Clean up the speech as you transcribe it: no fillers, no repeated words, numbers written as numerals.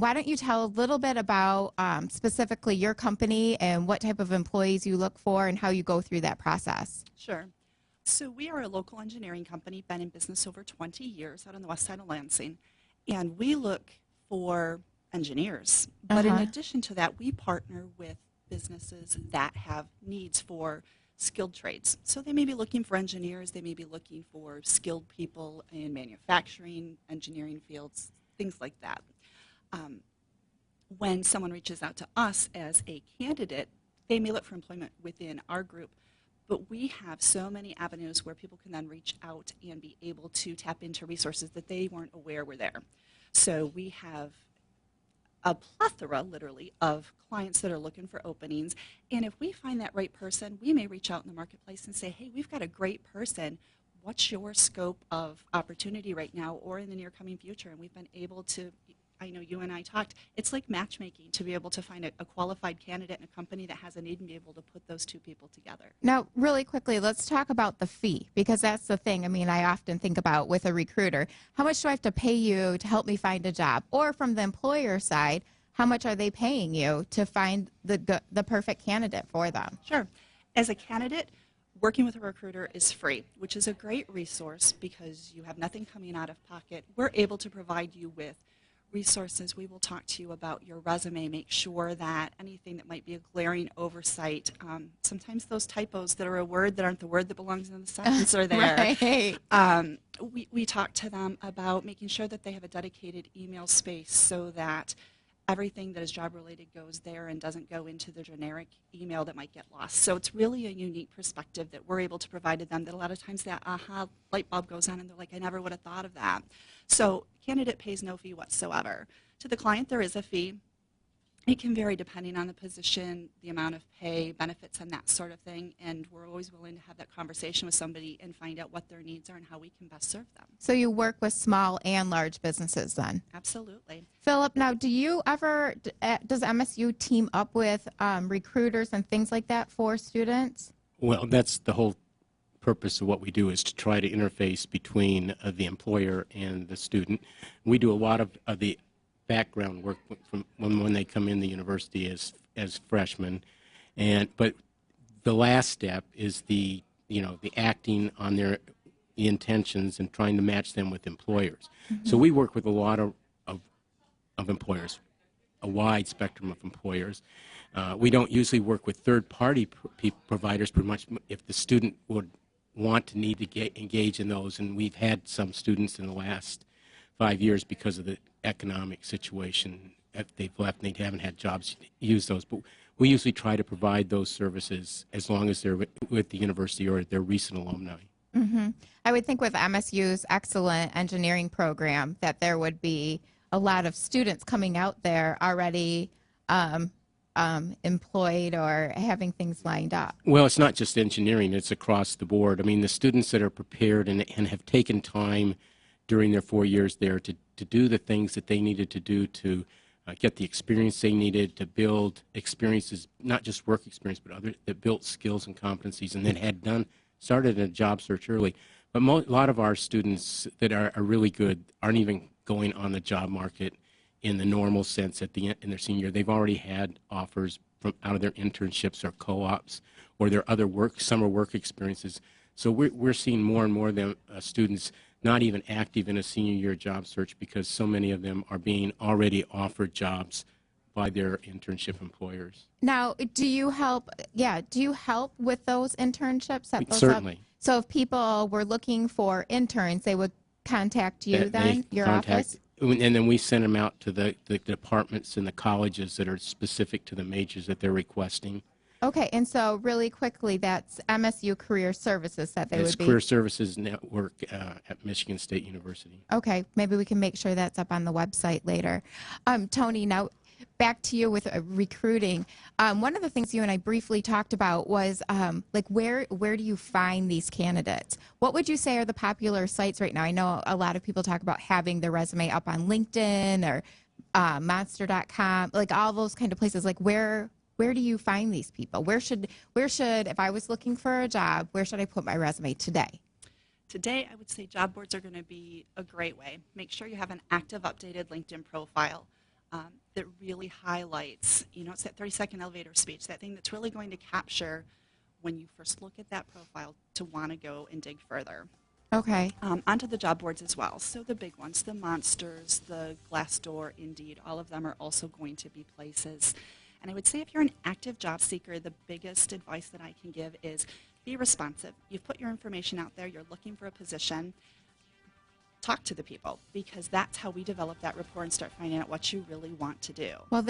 why don't you tell a little bit about specifically your company and what type of employees you look for and how you go through that process? Sure. So we are a local engineering company, been in business over 20 years out on the west side of Lansing, and we look for engineers. But in addition to that, we partner with businesses that have needs for skilled trades. So they may be looking for engineers, they may be looking for skilled people in manufacturing, engineering fields, things like that. When someone reaches out to us as a candidate, they may look for employment within our group, but we have so many avenues where people can then reach out and be able to tap into resources that they weren't aware were there. So we have a plethora, literally, of clients that are looking for openings, and if we find that right person, we may reach out in the marketplace and say, hey, we've got a great person. What's your scope of opportunity right now or in the near coming future? And we've been able to, I know you and I talked, it's like matchmaking to be able to find a qualified candidate in a company that has a need and be able to put those two people together. Now, really quickly, let's talk about the fee, because that's the thing. I mean, I often think about with a recruiter, how much do I have to pay you to help me find a job? Or from the employer side, how much are they paying you to find the perfect candidate for them? Sure. As a candidate, working with a recruiter is free, which is a great resource because you have nothing coming out of pocket. We're able to provide you with resources. We will talk to you about your resume, make sure that anything that might be a glaring oversight, sometimes those typos that are a word that aren't the word that belongs in the sentence are there. Right. We talk to them about making sure that they have a dedicated email space so that everything that is job related goes there and doesn't go into the generic email that might get lost. So it's really a unique perspective that we're able to provide to them that a lot of times that aha light bulb goes on and they're like, I never would have thought of that. So candidate pays no fee whatsoever. To the client, there is a fee. It can vary depending on the position, the amount of pay, benefits, and that sort of thing. And we're always willing to have that conversation with somebody and find out what their needs are and how we can best serve them. So you work with small and large businesses then? Absolutely. Philip, now do you ever, does MSU team up with recruiters and things like that for students? Well, that's the whole purpose of what we do, is to try to interface between the employer and the student. We do a lot of the background work from when they come in the university as freshmen, but the last step is the acting on the intentions and trying to match them with employers. So we work with a lot of employers, a wide spectrum of employers. We don't usually work with third-party providers pretty much if the student would need to engage in those, and we've had some students in the last 5 years because of the economic situation. If they've left and they haven't had jobs, use those. But we usually try to provide those services as long as they're with the university or they're recent alumni. Mm-hmm. I would think with MSU's excellent engineering program that there would be a lot of students coming out there already employed or having things lined up. Well, it's not just engineering, it's across the board. I mean, the students that are prepared and have taken time during their 4 years there to do the things that they needed to do to get the experience they needed to build experiences, not just work experience, but other that built skills and competencies, and then started a job search early. But a lot of our students that are really good aren't even going on the job market in the normal sense in their senior year. They've already had offers from out of their internships or co-ops or their other summer work experiences. So we're seeing more and more of them students not even active in a senior year job search because so many of them are being already offered jobs by their internship employers. Now, do you help with those internships? Certainly. So if people were looking for interns, they would contact you your office? And then we send them out to the departments and the colleges that are specific to the majors that they're requesting. Okay, and so really quickly, that's MSU Career Services that they would be. It's Career Services Network at Michigan State University. Okay, maybe we can make sure that's up on the website later. Tony, now back to you with recruiting. One of the things you and I briefly talked about was like where do you find these candidates? What would you say are the popular sites right now? I know a lot of people talk about having their resume up on LinkedIn or Monster.com, like all those kind of places. Like where do you find these people? Where should, if I was looking for a job, where should I put my resume today? Today, I would say job boards are going to be a great way. Make sure you have an active, updated LinkedIn profile. that really highlights, you know, it's that 30-second elevator speech, that thing that's really going to capture when you first look at that profile to want to go and dig further. Okay. Onto the job boards as well. So the big ones, the Monsters, the Glassdoor, Indeed, all of them are also going to be places. And I would say if you're an active job seeker, the biggest advice that I can give is be responsive. You've put your information out there, you're looking for a position. Talk to the people, because that's how we develop that rapport and start finding out what you really want to do. Well,